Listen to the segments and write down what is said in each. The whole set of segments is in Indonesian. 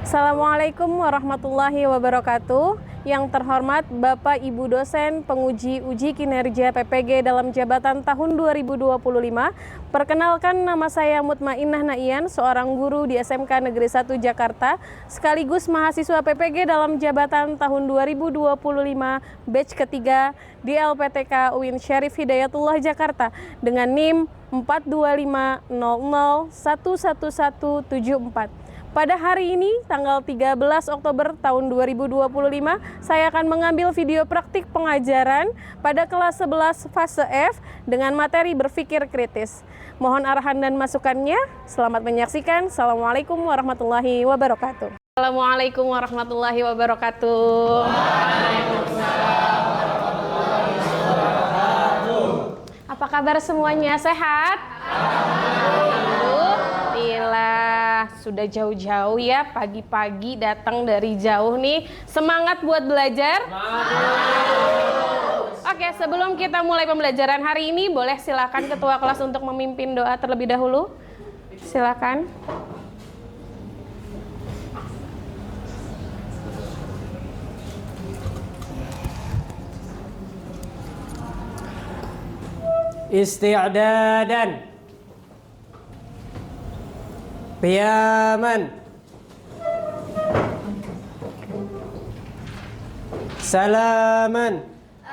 Assalamualaikum warahmatullahi wabarakatuh. Yang terhormat Bapak Ibu dosen penguji uji kinerja PPG dalam jabatan tahun 2025. Perkenalkan, nama saya Mutmainnah Naian, seorang guru di SMK Negeri 1 Jakarta, sekaligus mahasiswa PPG dalam jabatan tahun 2025 batch ketiga di LPTK UIN Syarif Hidayatullah Jakarta dengan NIM 42500111174. Pada hari ini, tanggal 13 Oktober tahun 2025, saya akan mengambil video praktik pengajaran pada kelas 11 fase F dengan materi berpikir kritis. Mohon arahan dan masukannya. Selamat menyaksikan. Assalamualaikum warahmatullahi wabarakatuh. Assalamualaikum warahmatullahi wabarakatuh. Waalaikumsalam warahmatullahi wabarakatuh. Apa kabar semuanya? Sehat? Alhamdulillah. Sudah jauh-jauh ya, pagi-pagi datang dari jauh nih. Semangat buat belajar? Oke, sebelum kita mulai pembelajaran hari ini, boleh silakan ketua kelas untuk memimpin doa terlebih dahulu. Silakan. Isti'dadan, qiyaman, salaman.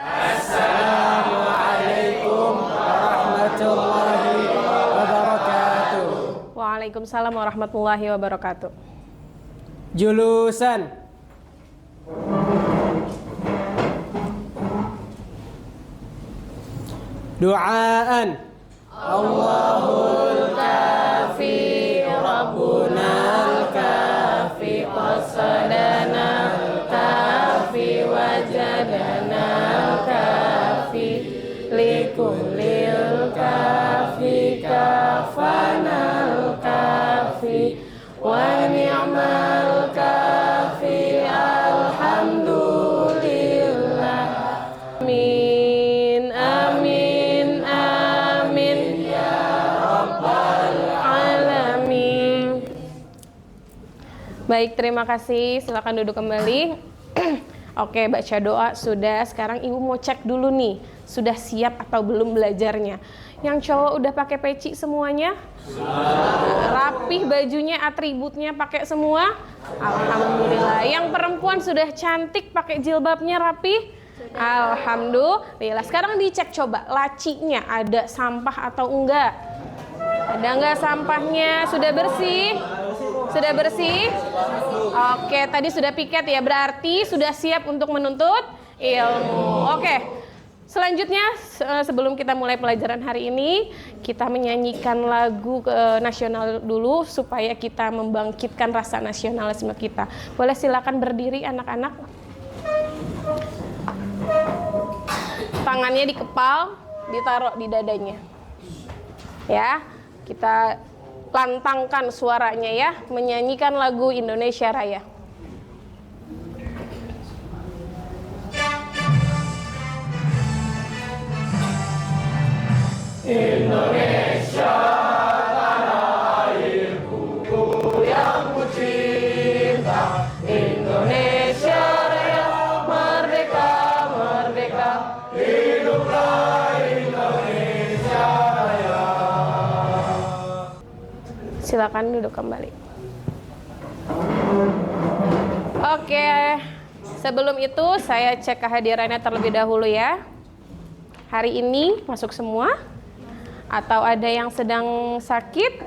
Assalamualaikum warahmatullahi wabarakatuh. Waalaikumsalam warahmatullahi wabarakatuh. Julusan, duaan, Allahul kafi Rabbunal kafi qasadanal kafi wajadanal kafi likullil kafi kafanal kafi wa ni'mal kafi alhamdulillah. Amin, amin, amin ya rabbal alamin. Baik, terima kasih. Silakan duduk kembali. Oke, baca doa sudah. Sekarang Ibu mau cek dulu nih, sudah siap atau belum belajarnya. Yang cowok udah pakai peci semuanya? Rapih bajunya, atributnya pakai semua? Alhamdulillah. Yang perempuan sudah cantik, pakai jilbabnya rapih? Alhamdulillah. Sekarang dicek coba lacinya ada sampah atau enggak? Ada enggak sampahnya? Sudah bersih? Sudah bersih? Oke, tadi sudah piket ya, berarti sudah siap untuk menuntut ilmu. Oke. Selanjutnya, sebelum kita mulai pelajaran hari ini, kita menyanyikan lagu nasional dulu supaya kita membangkitkan rasa nasionalisme kita. Boleh silakan berdiri anak-anak. Tangannya dikepal, ditaruh di dadanya. Ya, kita lantangkan suaranya ya, menyanyikan lagu Indonesia Raya. Indonesia tanah airku yang ku cinta, Indonesia Raya merdeka, merdeka, hiduplah Indonesia Raya. Silakan duduk kembali. Oke, sebelum itu saya cek kehadirannya terlebih dahulu ya. Hari ini masuk semua? Atau ada yang sedang sakit?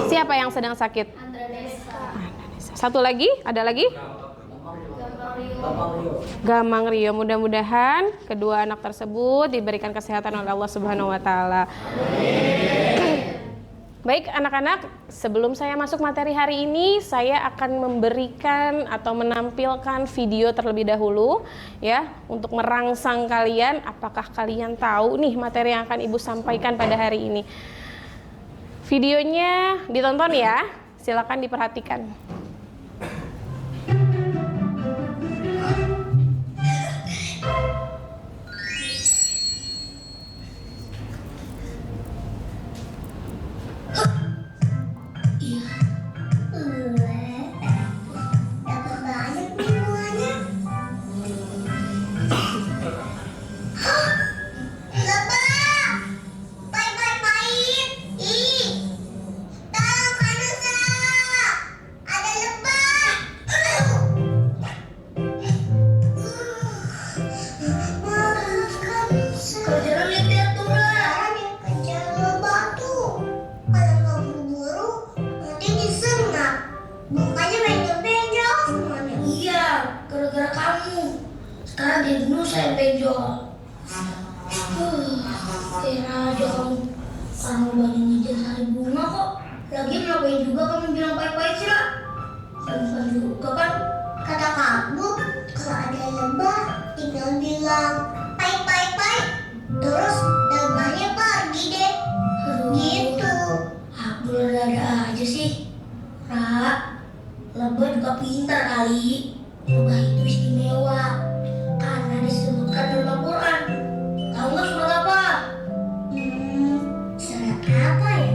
Siapa yang sedang sakit? Satu lagi? Ada lagi? Gamang Rio. Mudah-mudahan kedua anak tersebut diberikan kesehatan oleh Allah Subhanahu wa taala. Baik anak-anak, sebelum saya masuk materi hari ini, saya akan memberikan atau menampilkan video terlebih dahulu ya, untuk merangsang kalian apakah kalian tahu nih materi yang akan Ibu sampaikan pada hari ini. Videonya ditonton ya, silakan diperhatikan. Sekarang dia dulu saya benjol. Kira aja kamu. Orang banyak ngejar sari bunga kok. Lagi ngapain juga kamu bilang baik-baik sih lah. Saya bukan juga kan. Kata kamu, kalau ada lebah tinggal bilang baik-baik. Terus lebahnya pergi deh. Gitu. Aku ada aja sih. Ra, lebah juga pintar kali. Lebah itu istimewa. Karena disebutkan dalam Al-Quran. Tahu nggak surat apa? Surat apa ya?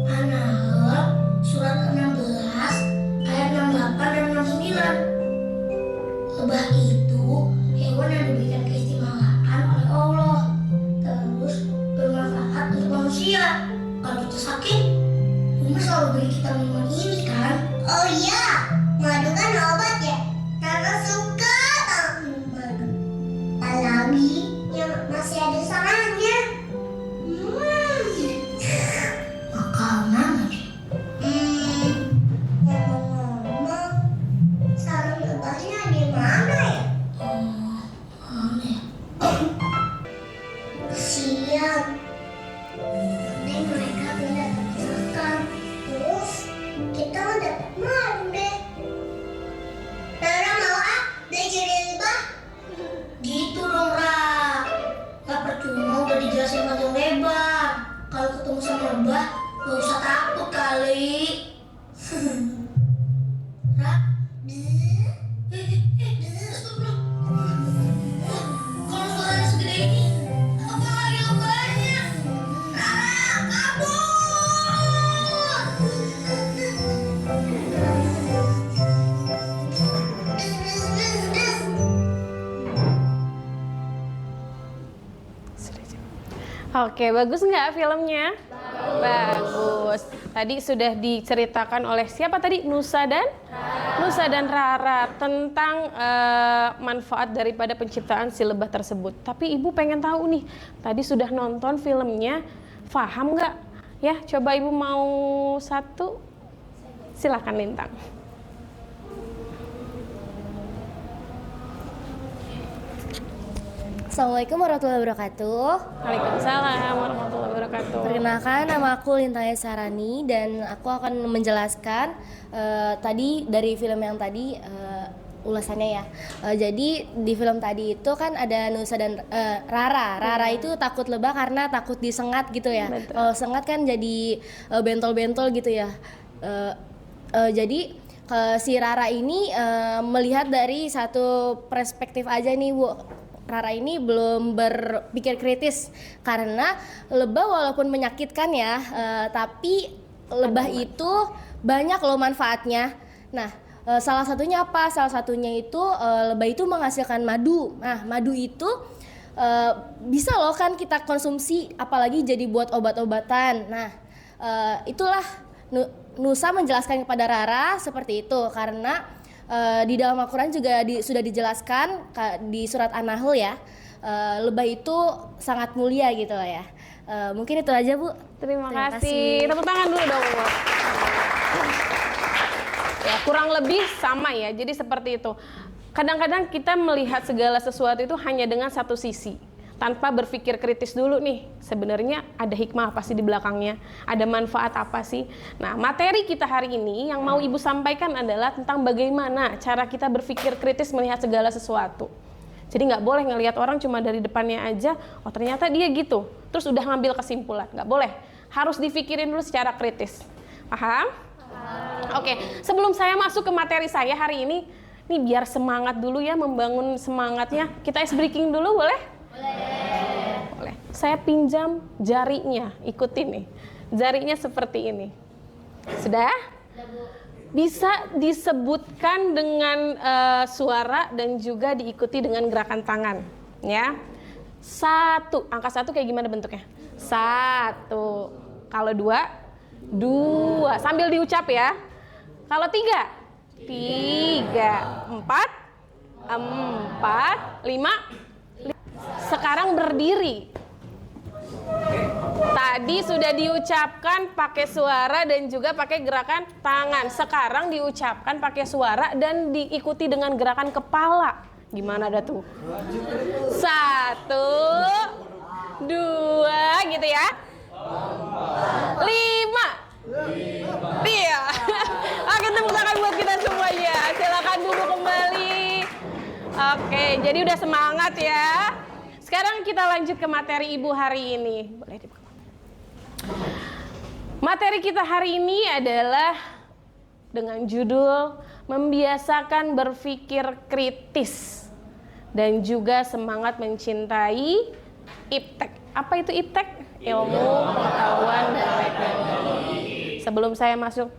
An-Nahl surat 16 ayat 68 dan 69. Lebah itu hewan yang diberikan keistimewaan oleh Allah. Terus bermanfaat untuk manusia. Kalau kita sakit, Umar selalu beri kita minuman ini kan? Oh iya, madu kan obat ya? Karena suka apalagi yang masih ada sarangnya. Makanan aja. Ngomong-ngomong, sarang lebahnya di mana ya? Mana ya? Siang. Nanti mereka tidak makan. Terus kita dapat malu deh. Rara mau belajar lebah? Gitu dong, Ra. Gak percuma udah dijelasin panjang lebar. Kalau ketemu sama lebah, gak usah takut kali. Ra, kalau suaranya segede ini, apa lagi lebahnya? Rara, kabur! Oke, bagus nggak filmnya? Bagus. Tadi sudah diceritakan oleh siapa tadi? Nusa dan Rara tentang manfaat daripada penciptaan si lebah tersebut. Tapi Ibu pengen tahu nih, tadi sudah nonton filmnya, paham nggak? Ya, coba Ibu mau satu, silakan Lintang. Assalamualaikum warahmatullahi wabarakatuh. Waalaikumsalam warahmatullahi wabarakatuh. Perkenalkan, nama aku Lintaya Sarani dan aku akan menjelaskan tadi dari film yang tadi ulasannya ya. Jadi di film tadi itu kan ada Nusa dan Rara. Rara itu takut lebah karena takut disengat gitu ya. Kalau sengat kan jadi bentol-bentol gitu ya. Jadi si Rara ini melihat dari satu perspektif aja nih, Bu. Rara ini belum berpikir kritis karena lebah walaupun menyakitkan ya, tapi lebah itu banyak loh manfaatnya. Nah, salah satunya apa? Salah satunya itu lebah itu menghasilkan madu. Nah, madu itu bisa loh kan kita konsumsi, apalagi jadi buat obat-obatan. Nah, itulah Nusa menjelaskan kepada Rara seperti itu karena di dalam Al-Quran juga sudah dijelaskan di surat An-Nahl ya, lebah itu sangat mulia gitu lah ya. Mungkin itu aja, Bu. Terima kasih. Tepuk tangan dulu dong, Bu. Ya, kurang lebih sama ya, jadi seperti itu. Kadang-kadang kita melihat segala sesuatu itu hanya dengan satu sisi, tanpa berpikir kritis dulu nih, sebenarnya ada hikmah apa sih di belakangnya, ada manfaat apa sih. Nah, materi kita hari ini yang mau Ibu sampaikan adalah tentang bagaimana cara kita berpikir kritis melihat segala sesuatu. Jadi nggak boleh ngelihat orang cuma dari depannya aja, oh ternyata dia gitu, terus udah ngambil kesimpulan. Nggak boleh, harus dipikirin dulu secara kritis. Paham? Oke, sebelum saya masuk ke materi saya hari ini, nih biar semangat dulu ya, membangun semangatnya, kita ice breaking dulu boleh? Boleh. Saya pinjam jarinya, ikutin nih. Jarinya seperti ini. Sudah? Bisa disebutkan dengan suara dan juga diikuti dengan gerakan tangan, ya. 1, angka 1 kayak gimana bentuknya? 1. Kalau 2, sambil diucap ya. Kalau 3, 4, 5. Sekarang berdiri. Tadi sudah diucapkan pakai suara dan juga pakai gerakan tangan. Sekarang diucapkan pakai suara dan diikuti dengan gerakan kepala. Gimana dah tuh? 1, 2, gitu ya. 5. Iya. Oke, tepuk tangan buat kita semuanya. Silakan duduk kembali. Oke, jadi udah semangat ya. Sekarang kita lanjut ke materi Ibu hari ini. Boleh dibuka. Materi kita hari ini adalah dengan judul membiasakan berpikir kritis dan juga semangat mencintai iptek. Apa itu iptek? Ilmu, pengetahuan, dan teknologi. Sebelum saya masuk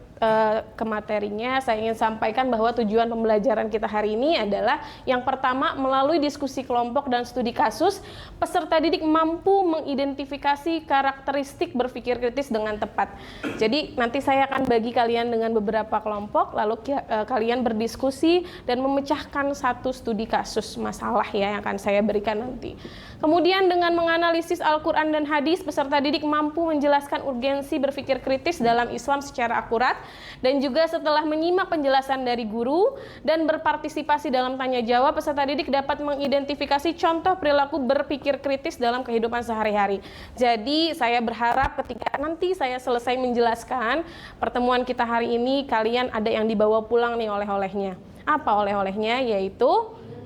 ke materinya, saya ingin sampaikan bahwa tujuan pembelajaran kita hari ini adalah yang pertama, melalui diskusi kelompok dan studi kasus, peserta didik mampu mengidentifikasi karakteristik berpikir kritis dengan tepat. Jadi nanti saya akan bagi kalian dengan beberapa kelompok, lalu kalian berdiskusi dan memecahkan satu studi kasus masalah ya yang akan saya berikan nanti. Kemudian dengan menganalisis Al-Quran dan hadis, peserta didik mampu menjelaskan urgensi berpikir kritis dalam Islam secara akurat, dan juga setelah menyimak penjelasan dari guru dan berpartisipasi dalam tanya jawab, peserta didik dapat mengidentifikasi contoh perilaku berpikir kritis dalam kehidupan sehari-hari. Jadi saya berharap ketika nanti saya selesai menjelaskan pertemuan kita hari ini, kalian ada yang dibawa pulang nih oleh-olehnya. Apa oleh-olehnya? Yaitu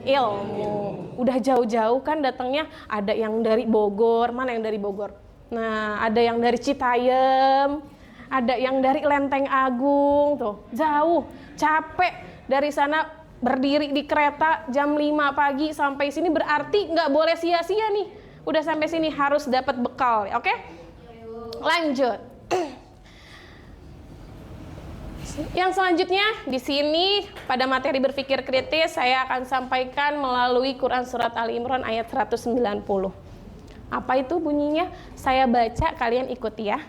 ilmu. Udah jauh-jauh kan datangnya, ada yang dari Bogor. Mana yang dari Bogor? Nah, ada yang dari Citayam, ada yang dari Lenteng Agung, tuh jauh, capek dari sana berdiri di kereta jam 5 pagi sampai sini, berarti nggak boleh sia-sia nih. Udah sampai sini harus dapat bekal, oke? Lanjut. Yang selanjutnya di sini pada materi berpikir kritis saya akan sampaikan melalui Quran surat Ali Imran ayat 190. Apa itu bunyinya? Saya baca, kalian ikuti ya.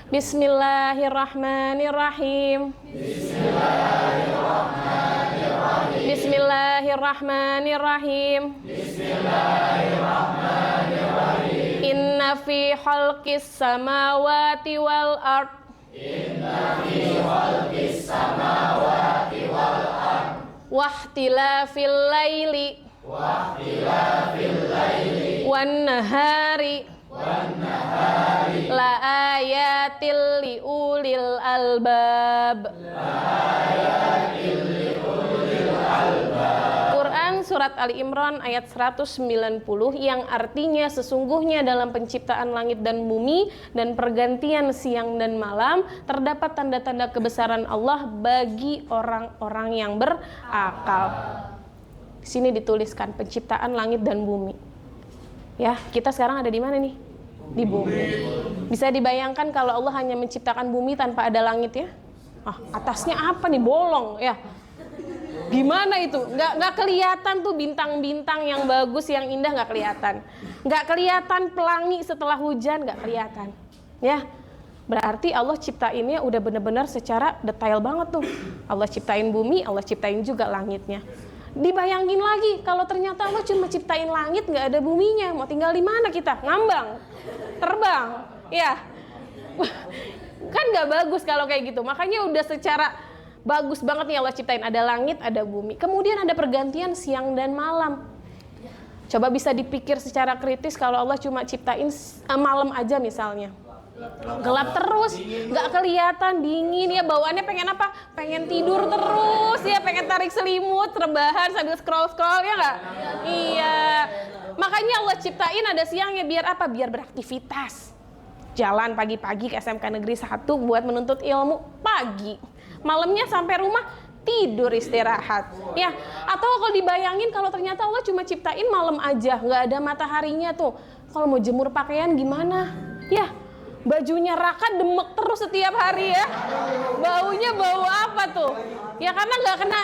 Bismillahirrahmanirrahim. Bismillahirrahmanirrahim. Bismillahirrahmanirrahim. Bismillahirrahmanirrahim. Inna fi khalqis samawati wal ard. Inna fi khalqis samawati wal ard. Wahtilafil laili. Wahtilafil laili. Wan nahari. Wan nahari. La ayatil li ulil albab. La ayatil li ulil albab. Quran surat Ali Imran ayat 190 yang artinya sesungguhnya dalam penciptaan langit dan bumi dan pergantian siang dan malam terdapat tanda-tanda kebesaran Allah bagi orang-orang yang berakal. Di sini dituliskan penciptaan langit dan bumi. Ya, kita sekarang ada di mana nih? Di bumi. Bisa dibayangkan kalau Allah hanya menciptakan bumi tanpa ada langit ya? Atasnya apa nih? Bolong ya. Gimana itu? Nggak kelihatan tuh bintang-bintang yang bagus, yang indah, nggak kelihatan. Nggak kelihatan pelangi setelah hujan, nggak kelihatan. Ya, berarti Allah ciptainnya udah benar-benar secara detail banget tuh. Allah ciptain bumi, Allah ciptain juga langitnya. Dibayangin lagi kalau ternyata Allah cuma ciptain langit, nggak ada buminya, mau tinggal di mana kita? Ngambang, terbang, ya. Kan nggak bagus kalau kayak gitu. Makanya udah secara Bagus banget nih Allah ciptain, ada langit, ada bumi. Kemudian ada pergantian siang dan malam. Coba bisa dipikir secara kritis kalau Allah cuma ciptain malam aja misalnya. Gelap terus, nggak kelihatan, dingin ya, bawaannya pengen apa? Pengen tidur terus ya, pengen tarik selimut, rebahan sambil scroll-scroll ya nggak? Iya. Makanya Allah ciptain ada siangnya biar apa? Biar beraktivitas. Jalan pagi-pagi ke SMK Negeri 1 buat menuntut ilmu pagi. Malamnya sampai rumah tidur istirahat ya. Atau kalau dibayangin kalau ternyata Allah cuma ciptain malam aja, nggak ada mataharinya tuh, kalau mau jemur pakaian gimana ya, bajunya Raka demek terus setiap hari ya, baunya bau apa tuh ya, karena nggak kena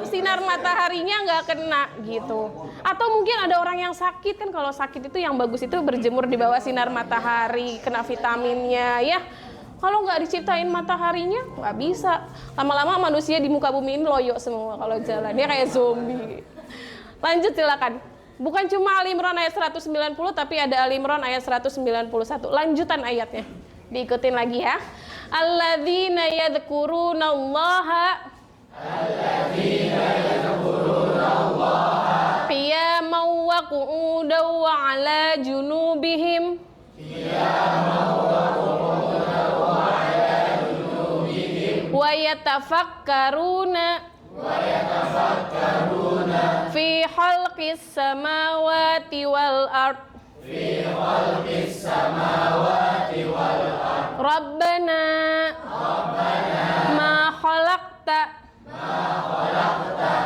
sinar mataharinya, nggak kena gitu. Atau mungkin ada orang yang sakit kan, kalau sakit itu yang bagus itu berjemur di bawah sinar matahari, kena vitaminnya ya. Kalau nggak diciptain mataharinya, nggak bisa. Lama-lama manusia di muka bumi ini loyo semua kalau jalan. Dia kayak zombie. Lanjut silakan. Bukan cuma Ali Imran ayat 190, tapi ada Ali Imran ayat 191. Lanjutan ayatnya. Diikutin lagi ya. Alladzina yadhkurunallaha qiyaman wa qu'udan wa 'ala junubihim wa yatafakkaruna fi khalqis samawati wal ard Rabbana ma khalaqta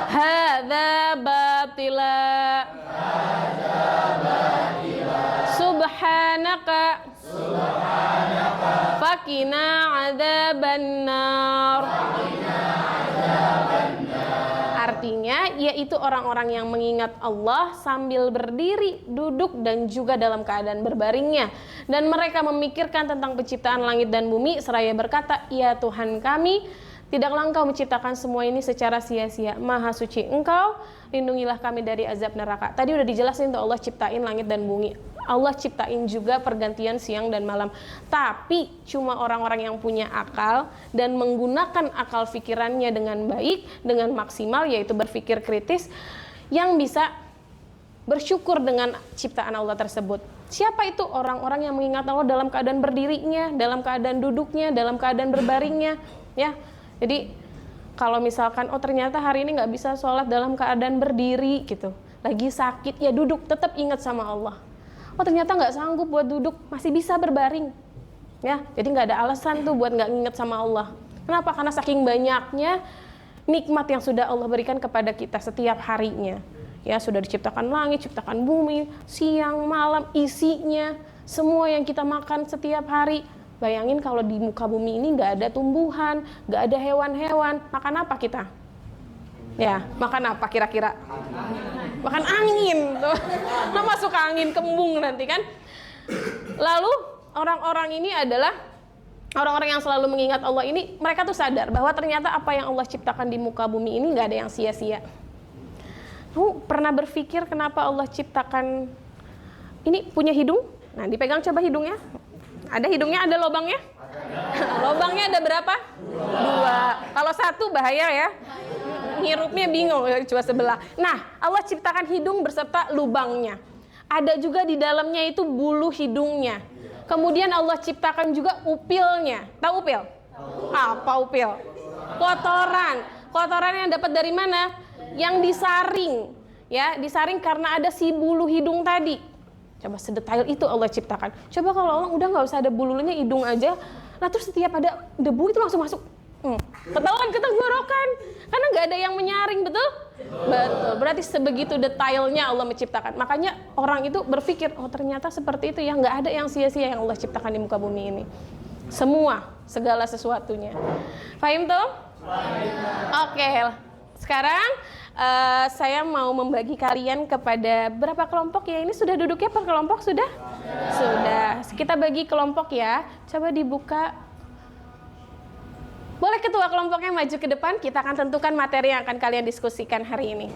hadza batila subhanaka fakina adzabannar. Artinya yaitu orang-orang yang mengingat Allah sambil berdiri, duduk dan juga dalam keadaan berbaringnya, dan mereka memikirkan tentang penciptaan langit dan bumi seraya berkata, ya Tuhan kami, tidaklah Engkau menciptakan semua ini secara sia-sia. Maha suci Engkau, lindungilah kami dari azab neraka. Tadi udah dijelasin tuh Allah ciptain langit dan bumi. Allah ciptain juga pergantian siang dan malam. Tapi cuma orang-orang yang punya akal dan menggunakan akal pikirannya dengan baik, dengan maksimal, yaitu berpikir kritis, yang bisa bersyukur dengan ciptaan Allah tersebut. Siapa itu? Orang-orang yang mengingat Allah dalam keadaan berdirinya, dalam keadaan duduknya, dalam keadaan berbaringnya, ya. Jadi kalau misalkan oh ternyata hari ini nggak bisa sholat dalam keadaan berdiri gitu, lagi sakit ya duduk, tetap ingat sama Allah. Oh ternyata nggak sanggup buat duduk, masih bisa berbaring, ya. Jadi nggak ada alasan tuh buat nggak ingat sama Allah. Kenapa? Karena saking banyaknya nikmat yang sudah Allah berikan kepada kita setiap harinya. Ya sudah diciptakan langit, ciptakan bumi, siang, malam, isinya, semua yang kita makan setiap hari. Bayangin kalau di muka bumi ini nggak ada tumbuhan, nggak ada hewan-hewan, makan apa kita? Ya, makan apa kira-kira? Makan angin tuh. Nah, masuk angin kembung nanti kan. Lalu orang-orang ini adalah orang-orang yang selalu mengingat Allah ini, mereka tuh sadar bahwa ternyata apa yang Allah ciptakan di muka bumi ini nggak ada yang sia-sia. Kamu pernah berpikir kenapa Allah ciptakan ini punya hidung? Nah, dipegang coba hidungnya. Ada hidungnya, ada lubangnya? Lubangnya ada berapa? 2. Kalau 1 bahaya ya. Ngirupnya bingung, coba sebelah. Nah, Allah ciptakan hidung berserta lubangnya. Ada juga di dalamnya itu bulu hidungnya. Kemudian Allah ciptakan juga upilnya. Tahu upil? Apa upil? Kotoran. Kotoran yang dapat dari mana? Yang disaring. Ya, disaring karena ada si bulu hidung tadi. Coba sedetail itu Allah ciptakan. Coba kalau Allah udah nggak usah ada bulunya, hidung aja. Nah terus setiap ada debu itu langsung masuk. Ketahuan ke tenggorokan. Karena nggak ada yang menyaring, betul? Betul. Berarti sebegitu detailnya Allah menciptakan. Makanya orang itu berpikir, oh ternyata seperti itu ya. Nggak ada yang sia-sia yang Allah ciptakan di muka bumi ini. Semua, segala sesuatunya. Fahim tuh? Oke. Sekarang saya mau membagi kalian kepada berapa kelompok ya? Ini sudah duduknya per kelompok sudah? Sudah. Kita bagi kelompok ya. Coba dibuka. Boleh ketua kelompoknya maju ke depan, kita akan tentukan materi yang akan kalian diskusikan hari ini.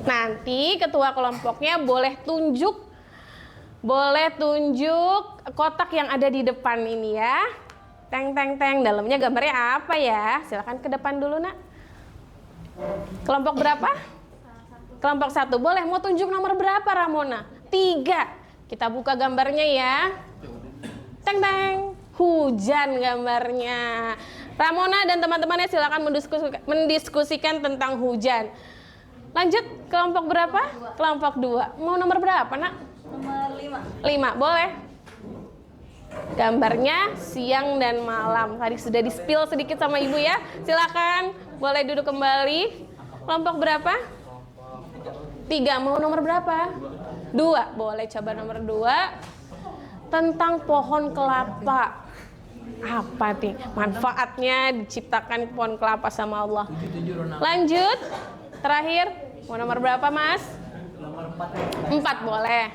Nanti ketua kelompoknya boleh tunjuk kotak yang ada di depan ini ya. Teng teng teng, dalamnya gambarnya apa ya? Silakan ke depan dulu, Nak. Kelompok berapa? Kelompok 1. Boleh, mau tunjuk nomor berapa, Ramona? 3. Kita buka gambarnya ya. Teng teng, hujan gambarnya. Ramona dan teman-temannya silakan mendiskusikan tentang hujan. Lanjut, kelompok berapa? Kelompok 2. Mau nomor berapa, Nak? Nomor 5. 5, boleh. Gambarnya siang dan malam. Tadi sudah di-spill sedikit sama Ibu ya. Silakan, boleh duduk kembali. Kelompok berapa? 3. Mau nomor berapa? 2. Boleh coba nomor 2. Tentang pohon kelapa. Apa nih manfaatnya diciptakan pohon kelapa sama Allah? Lanjut. Terakhir, mau nomor berapa, Mas? Nomor 4 boleh.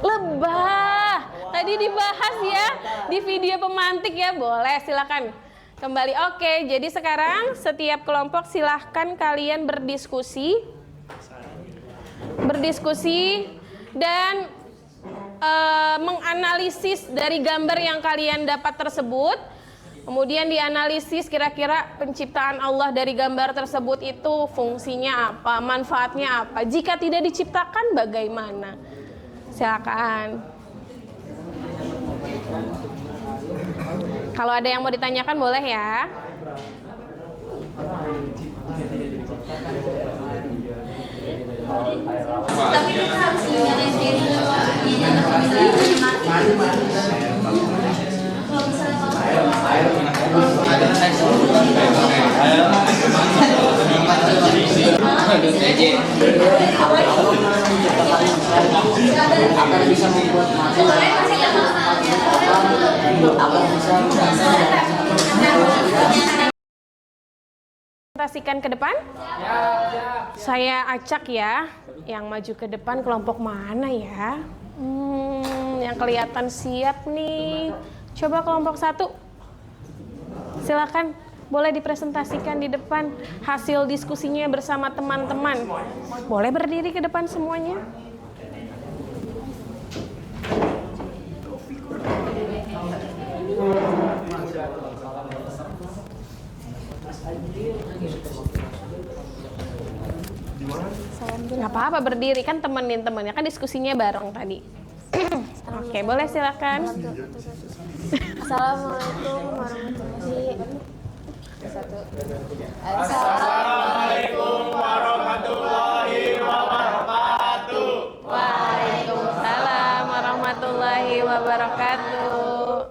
Lebah. Tadi dibahas ya di video pemantik ya. Boleh, silakan kembali. Oke, jadi sekarang setiap kelompok silahkan kalian berdiskusi dan menganalisis dari gambar yang kalian dapat tersebut. Kemudian dianalisis kira-kira penciptaan Allah dari gambar tersebut itu fungsinya apa, manfaatnya apa. Jika tidak diciptakan bagaimana? Silakan. Kalau ada yang mau ditanyakan boleh ya. Tapi kita harus ingat diri kalau misalnya akan bisa membuat Presentasikan ke depan. Saya acak ya, yang maju ke depan kelompok mana ya? Yang kelihatan siap nih. Coba kelompok 1. Silakan, boleh dipresentasikan di depan hasil diskusinya bersama teman-teman. Boleh berdiri ke depan semuanya. Nggak apa-apa berdiri, kan temenin temennya, kan diskusinya bareng tadi. Oke, boleh silakan. Assalamualaikum warahmatullahi wabarakatuh. Assalamualaikum warahmatullahi wabarakatuh. Waalaikumsalam warahmatullahi wabarakatuh.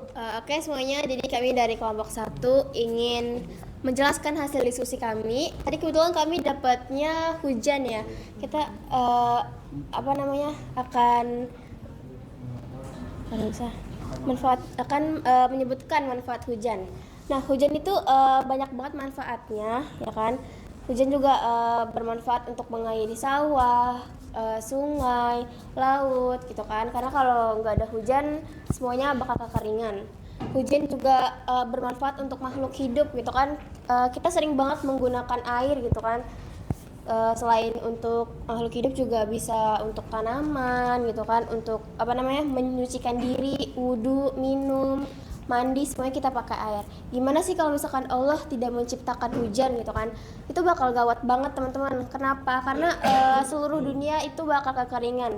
Oke semuanya, jadi kami dari kelompok 1 ingin menjelaskan hasil diskusi kami. Tadi kebetulan kami dapatnya hujan ya. Kita akan menyebutkan manfaat hujan. Nah, hujan itu banyak banget manfaatnya, ya kan? Hujan juga bermanfaat untuk mengairi sawah, sungai, laut, gitu kan? Karena kalau nggak ada hujan, semuanya bakal kekeringan. Hujan juga bermanfaat untuk makhluk hidup, gitu kan? Kita sering banget menggunakan air, gitu kan? Selain untuk makhluk hidup juga bisa untuk tanaman gitu kan, untuk menyucikan diri, wudhu, minum, mandi, semuanya kita pakai air. Gimana sih kalau misalkan Allah tidak menciptakan hujan gitu kan? Itu bakal gawat banget teman-teman. Kenapa? Karena seluruh dunia itu bakal kekeringan.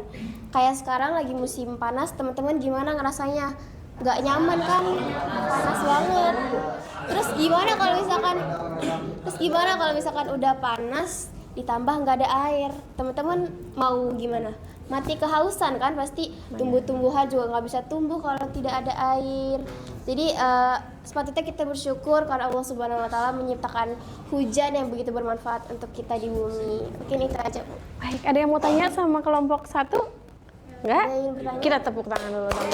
Kayak sekarang lagi musim panas, teman-teman gimana ngerasanya? Nggak nyaman kan? Panas banget. Terus gimana kalau misalkan udah panas ditambah nggak ada air, teman-teman mau gimana? Mati kehausan kan, pasti tumbuh-tumbuhan juga nggak bisa tumbuh kalau tidak ada air. Jadi sepatutnya kita bersyukur karena Allah Subhanahu Wa Taala menciptakan hujan yang begitu bermanfaat untuk kita di bumi. Mungkin itu aja, Bu. Baik, ada yang mau tanya sama kelompok 1? Enggak? Ada yang bertanya? Kita tepuk tangan dulu dong.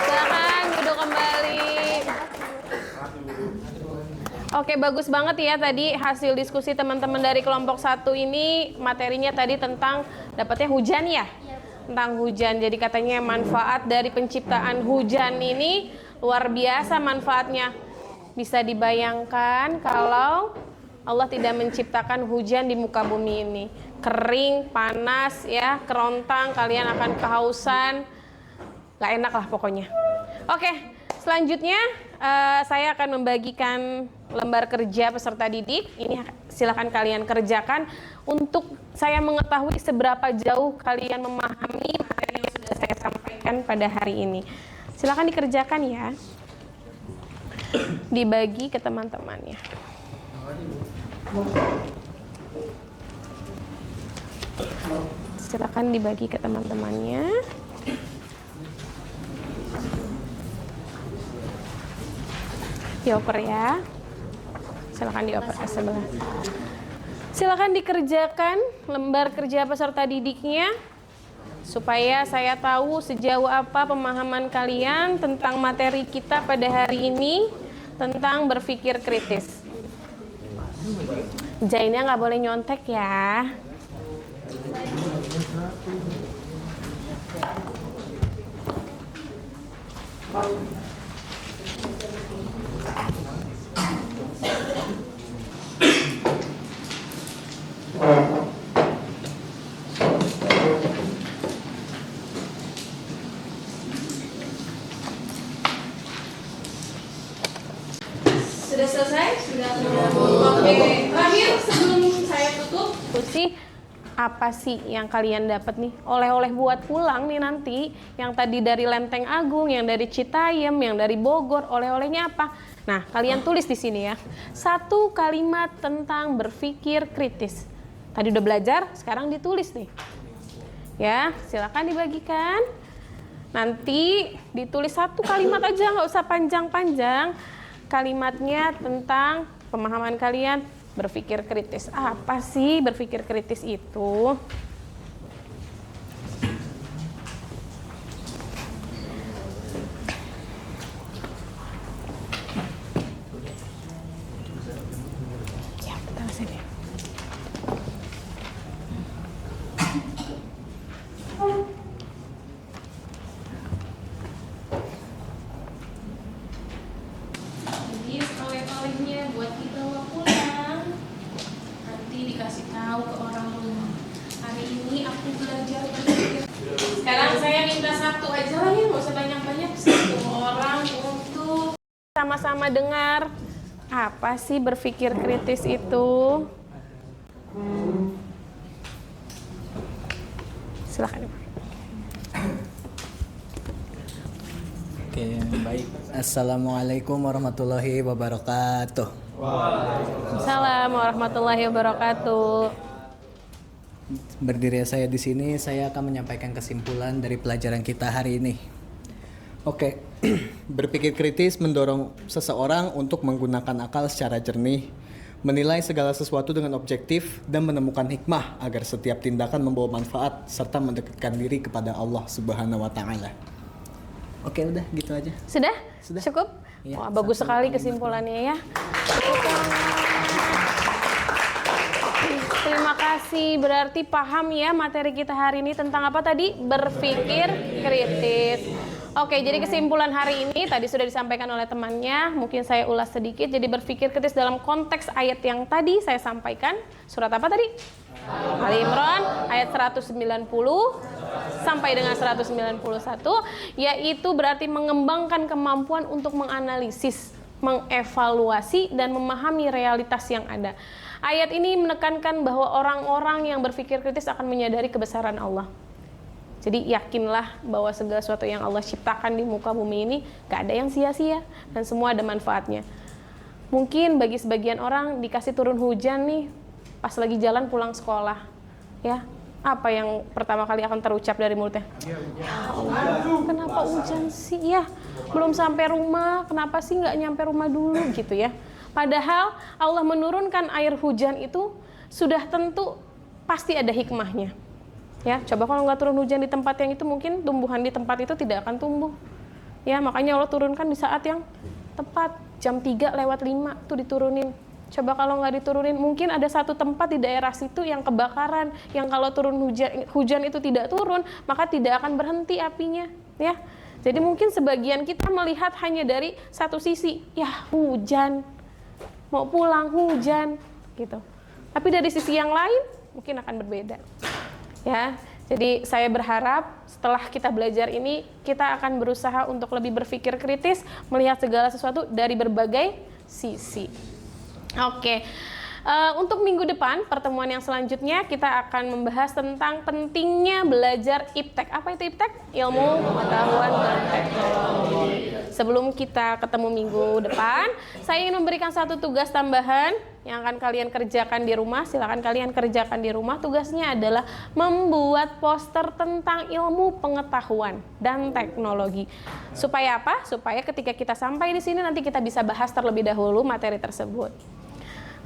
Silakan duduk kembali. Oke, bagus banget ya tadi hasil diskusi teman-teman dari kelompok 1 ini. Materinya tadi tentang dapatnya hujan ya? Tentang hujan. Jadi katanya manfaat dari penciptaan hujan ini luar biasa manfaatnya. Bisa dibayangkan kalau Allah tidak menciptakan hujan di muka bumi ini. Kering, panas ya, kerontang, kalian akan kehausan. Gak enak lah pokoknya. Oke, selanjutnya saya akan membagikan lembar kerja peserta didik. Ini silakan kalian kerjakan untuk saya mengetahui seberapa jauh kalian memahami materi yang sudah saya sampaikan pada hari ini. Silakan dikerjakan ya. Dibagi ke teman-temannya. Silakan dibagi ke teman-temannya. Dioper ya. Silakan dioper ke sebelah. Silakan dikerjakan lembar kerja peserta didiknya supaya saya tahu sejauh apa pemahaman kalian tentang materi kita pada hari ini tentang berpikir kritis. Jainnya nggak boleh nyontek ya. Sudah selesai? Sudah. Oke. Terakhir sebelum saya tutup, apa sih yang kalian dapat nih? Oleh-oleh buat pulang nih nanti. Yang tadi dari Lenteng Agung, yang dari Citayam, yang dari Bogor, oleh-olehnya apa? Nah, kalian tulis di sini ya. 1 kalimat tentang berpikir kritis. Tadi udah belajar, sekarang ditulis nih. Ya, silakan dibagikan. Nanti ditulis 1 kalimat aja, nggak usah panjang-panjang. Kalimatnya tentang pemahaman kalian berpikir kritis. Apa sih berpikir kritis itu? Ya, kita sini. Jadi oleh-olehnya buat dibawa pulang. Nanti dikasih tahu ke orang rumah. Hari ini aku belajar berpikir. Sekarang saya minta 1 aja lah ya, nggak usah banyak-banyak. 1 orang untuk sama-sama dengar apa sih berpikir kritis itu. Silakan. Oke, baik. Assalamualaikum warahmatullahi wabarakatuh. Assalamualaikum warahmatullahi wabarakatuh. Berdiri saya di sini, saya akan menyampaikan kesimpulan dari pelajaran kita hari ini. Oke, berpikir kritis mendorong seseorang untuk menggunakan akal secara jernih, menilai segala sesuatu dengan objektif, dan menemukan hikmah agar setiap tindakan membawa manfaat serta mendekatkan diri kepada Allah Subhanahu wa Ta'ala. Oke, udah gitu aja. Sudah? Sudah. Cukup? Ya, Wah, bagus sekali kesimpulannya ya. Terima kasih. Berarti paham ya materi kita hari ini tentang apa tadi? Berpikir kritis. Oke, jadi kesimpulan hari ini tadi sudah disampaikan oleh temannya. Mungkin saya ulas sedikit. Jadi berpikir kritis dalam konteks ayat yang tadi saya sampaikan. Surat apa tadi? Ali Imran ayat 190 sampai dengan 191, yaitu berarti mengembangkan kemampuan untuk menganalisis, mengevaluasi, dan memahami realitas yang ada. Ayat ini menekankan bahwa orang-orang yang berpikir kritis akan menyadari kebesaran Allah. Jadi yakinlah bahwa segala sesuatu yang Allah ciptakan di muka bumi ini gak ada yang sia-sia dan semua ada manfaatnya. Mungkin bagi sebagian orang dikasih turun hujan nih pas lagi jalan pulang sekolah, ya, apa yang pertama kali akan terucap dari mulutnya? Ya Allah, kenapa hujan sih? Ya, belum sampai rumah, kenapa sih nggak nyampe rumah dulu gitu ya? Padahal Allah menurunkan air hujan itu sudah tentu pasti ada hikmahnya. Ya, coba kalau nggak turun hujan di tempat yang itu, mungkin tumbuhan di tempat itu tidak akan tumbuh. Ya, makanya Allah turunkan di saat yang tepat, jam 3:05 tuh diturunin. Coba kalau nggak diturunin, mungkin ada satu tempat di daerah situ yang kebakaran, yang kalau turun hujan itu tidak turun, maka tidak akan berhenti apinya, ya. Jadi mungkin sebagian kita melihat hanya dari satu sisi, ya hujan, mau pulang hujan, gitu. Tapi dari sisi yang lain mungkin akan berbeda, ya. Jadi saya berharap setelah kita belajar ini, kita akan berusaha untuk lebih berpikir kritis, melihat segala sesuatu dari berbagai sisi. Oke. Untuk minggu depan, pertemuan yang selanjutnya kita akan membahas tentang pentingnya belajar IPTEK. Apa itu IPTEK? Ilmu Pengetahuan dan Teknologi. Sebelum kita ketemu minggu depan, saya ingin memberikan satu tugas tambahan yang akan kalian kerjakan di rumah. Silakan kalian kerjakan di rumah. Tugasnya adalah membuat poster tentang ilmu pengetahuan dan teknologi. Supaya apa? Supaya ketika kita sampai di sini nanti kita bisa bahas terlebih dahulu materi tersebut.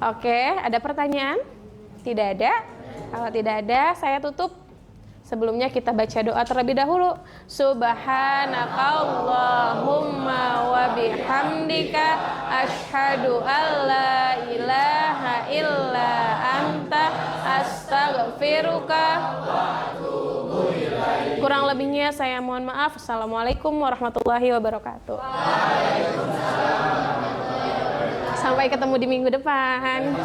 Oke, ada pertanyaan? Tidak ada? Kalau tidak ada, saya tutup. Sebelumnya kita baca doa terlebih dahulu. Subhanakallahumma wa bihamdika asyhadu alla ilaha illa anta astaghfiruka wa atubu ilaik. Kurang lebihnya saya mohon maaf. Assalamualaikum warahmatullahi wabarakatuh. Sampai ketemu di minggu depan.